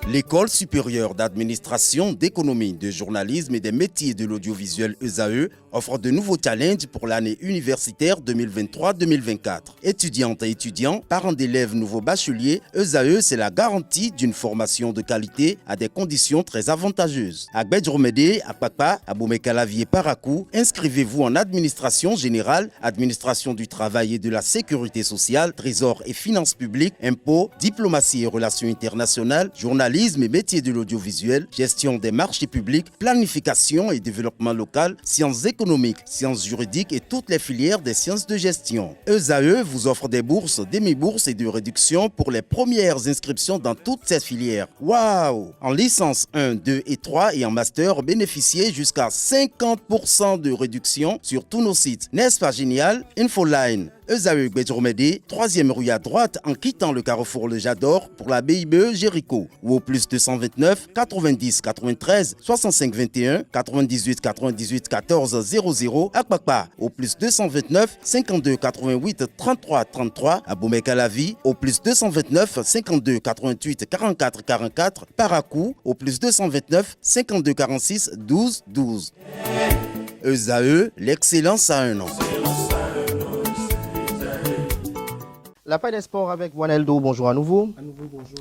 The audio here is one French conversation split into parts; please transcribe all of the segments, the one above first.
L'École supérieure d'administration, d'économie, de journalisme et des métiers de l'audiovisuel ESAE offre de nouveaux challenges pour l'année universitaire 2023-2024. Étudiantes et étudiants, parents d'élèves nouveaux bacheliers, ESAE, c'est la garantie d'une formation de qualité à des conditions très avantageuses. À Gbedjromede, à Papa, à Boumekalavi et Parakou, inscrivez-vous en administration générale, administration du travail et de la sécurité sociale, trésor et finances publiques, impôts, diplomatie et relations internationales, journalisme et métiers de l'audiovisuel, gestion des marchés publics, planification et développement local, sciences économiques, sciences juridiques et toutes les filières des sciences de gestion. ESAE vous offre des bourses, demi-bourses et de réductions pour les premières inscriptions dans toutes ces filières. Waouh! En licence 1, 2 et 3 et en master, bénéficiez jusqu'à 50% de réduction sur tous nos sites. N'est-ce pas génial? Infoline. ESAE Gbedjromede, 3e rue à droite en quittant le carrefour Le Jador pour la BIBE Jéricho ou au plus 229 90 93 65 21 98 98 14 00 à Kpakpa au plus 229 52 88 33 33 à Boumekalavi au plus 229 52 88 44 44 Parakou au plus 229 52 46 12 12. ESAE, l'excellence à un an. La Paille des Sports avec Waneldo, bonjour à nouveau. À nouveau, bonjour.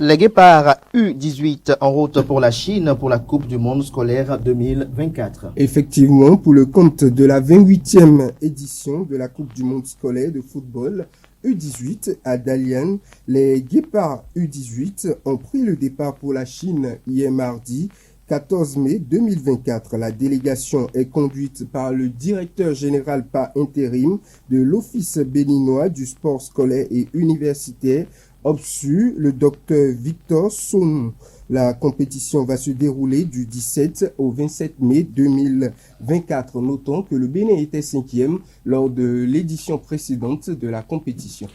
Les Guépards U18 en route pour la Chine pour la Coupe du Monde scolaire 2024. Effectivement, pour le compte de la 28e édition de la Coupe du Monde scolaire de football U18 à Dalian, les Guépards U18 ont pris le départ pour la Chine hier mardi 14 mai 2024. La délégation est conduite par le directeur général par intérim de l'Office béninois du sport scolaire et universitaire, OBSU, le docteur Victor Sonou. La compétition va se dérouler du 17 au 27 mai 2024. Notons que le Bénin était 5e lors de l'édition précédente de la compétition.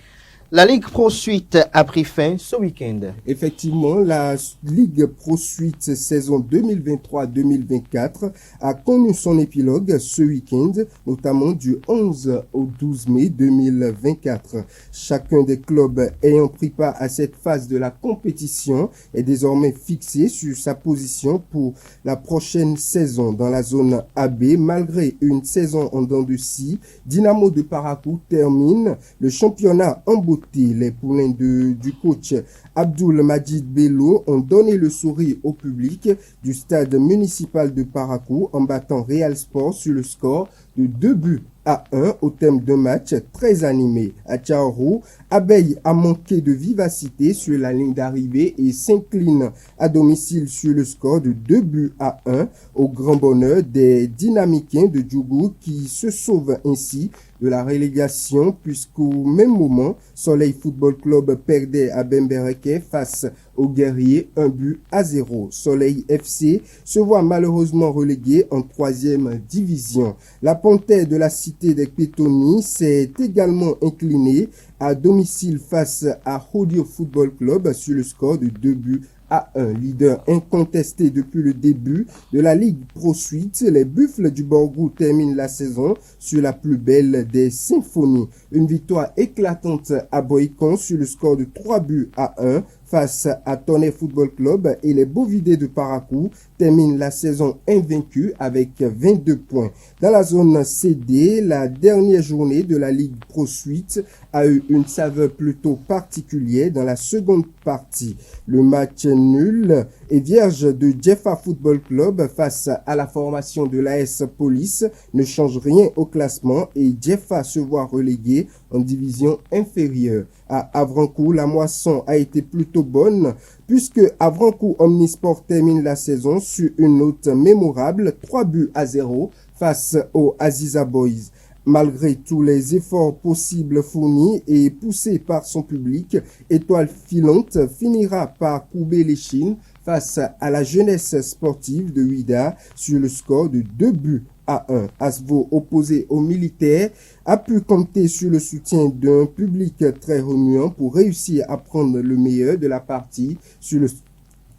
La Ligue Pro Suite a pris fin ce week-end. Effectivement, la Ligue Pro Suite saison 2023-2024 a connu son épilogue ce week-end, notamment du 11 au 12 mai 2024. Chacun des clubs ayant pris part à cette phase de la compétition est désormais fixé sur sa position pour la prochaine saison. Dans la zone AB, malgré une saison en dents de scie, Dynamo de Parakou termine le championnat en beauté. Les poulains du coach Abdoul Majid Bello ont donné le sourire au public du stade municipal de Parakou en battant Real Sport sur le score de 2-1 au thème d'un match très animé. À Tchaourou, Abeille a manqué de vivacité sur la ligne d'arrivée et s'incline à domicile sur le score de 2-1 au grand bonheur des Dynamicains de Djougou qui se sauvent ainsi de la relégation puisqu'au même moment, Soleil Football Club perdait à Bembereke face aux Guerriers 1-0. Soleil FC se voit malheureusement relégué en 3e division. La Panthère de la cité des Pétonies s'est également inclinée à domicile face à Hodio Football Club sur le score de 2-1. Leader incontesté depuis le début de la Ligue Pro Suite, les Buffles du Borgou terminent la saison sur la plus belle des symphonies. Une victoire éclatante à Boïcon sur le score de 3-1 face à Tonnerre Football Club et les Bovidés de Parakou terminent la saison invaincue avec 22 points. Dans la zone CD, la dernière journée de la Ligue Pro Suite a eu une saveur plutôt particulière dans la seconde partie. Le match nul et vierge de Jeffa Football Club face à la formation de l'AS Police ne change rien au classement et Jeffa se voit relégué en division inférieure. À Avrancourt, la moisson a été plutôt bonne puisque Avrancourt Omnisport termine la saison sur une note mémorable 3-0 face aux Aziza Boys. Malgré tous les efforts possibles fournis et poussés par son public, Étoile Filante finira par courber les chines face à la jeunesse sportive de Ouida sur le score de 2-1. Asvo, opposé aux militaires, a pu compter sur le soutien d'un public très remuant pour réussir à prendre le meilleur de la partie sur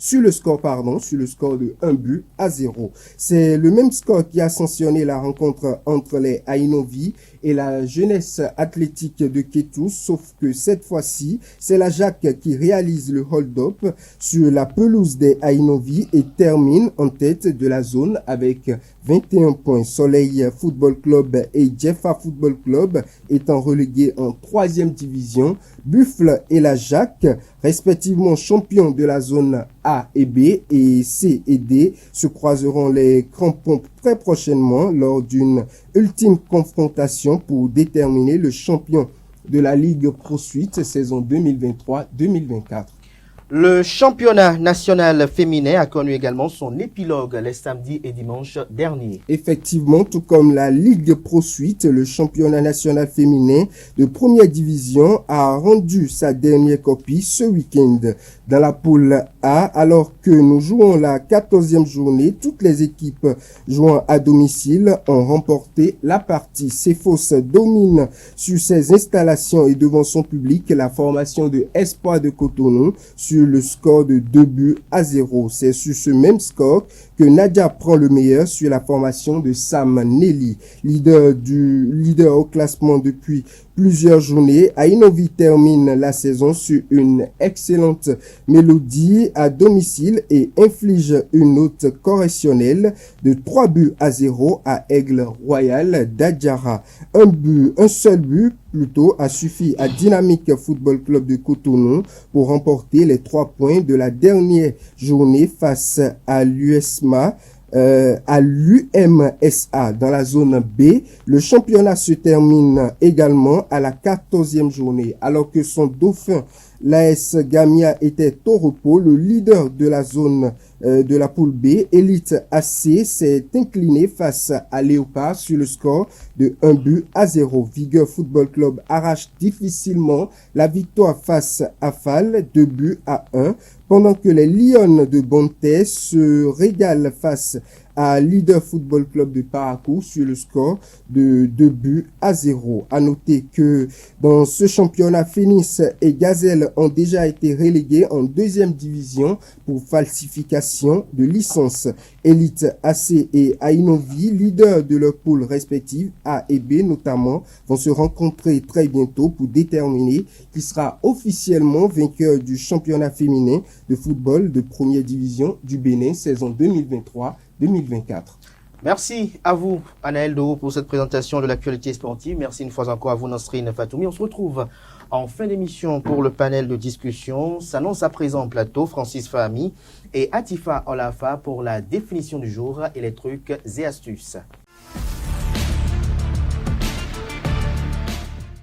sur le score de 1-0. C'est le même score qui a sanctionné la rencontre entre les Ainovi et la jeunesse athlétique de Kétou, sauf que cette fois-ci, c'est la Jacques qui réalise le hold-up sur la pelouse des Ainovi et termine en tête de la zone avec 21 points. Soleil Football Club et Jeffa Football Club étant relégués en 3e division. Buffle et la Jacques, respectivement champions de la zone A et B et C et D, se croiseront les crampons très prochainement lors d'une ultime confrontation pour déterminer le champion de la Ligue Pro Suite saison 2023-2024. Le championnat national féminin a connu également son épilogue les samedis et dimanches derniers. Effectivement, tout comme la Ligue Pro Suite, le championnat national féminin de première division a rendu sa dernière copie ce week-end. Dans la poule A, alors que nous jouons la 14e journée, toutes les équipes jouant à domicile ont remporté la partie. Cefos domine sur ses installations et devant son public la formation de Espoir de Cotonou sur le score de 2-0. C'est sur ce même score que Nadia prend le meilleur sur la formation de Sam Nelly. Leader au classement depuis plusieurs journées, Ainovi termine la saison sur une excellente mélodie à domicile et inflige une note correctionnelle de 3-0 à Aigle Royal d'Adjara. Un seul but plutôt a suffi à Dynamique Football Club de Cotonou pour remporter les 3 points de la dernière journée face à l'UMSA dans la zone B. Le championnat se termine également à la 14e journée. Alors que son dauphin, l'AS Gamia, était au repos, le leader de la zone de la poule B, Elite AC, s'est incliné face à Léopard sur le score de 1-0. Vigueur Football Club arrache difficilement la victoire face à FAL, 2-1, pendant que les Lions de Bonté se régalent face à Leader Football Club de Parakou sur le score de 2-0. À noter que dans ce championnat, Phoenix et Gazelle ont déjà été relégués en 2e division pour falsification de licence. Elite AC et Ainovi, leaders de leurs poules respectives A et B notamment, vont se rencontrer très bientôt pour déterminer qui sera officiellement vainqueur du championnat féminin de football de première division du Bénin saison 2023-2024. Merci à vous, Anaël Doro, pour cette présentation de l'actualité sportive. Merci une fois encore à vous, Nasrine Fatoumi. On se retrouve en fin d'émission pour le panel de discussion. S'annonce à présent plateau Francis Fahmi et Atifa Olafa pour la définition du jour et les trucs et astuces.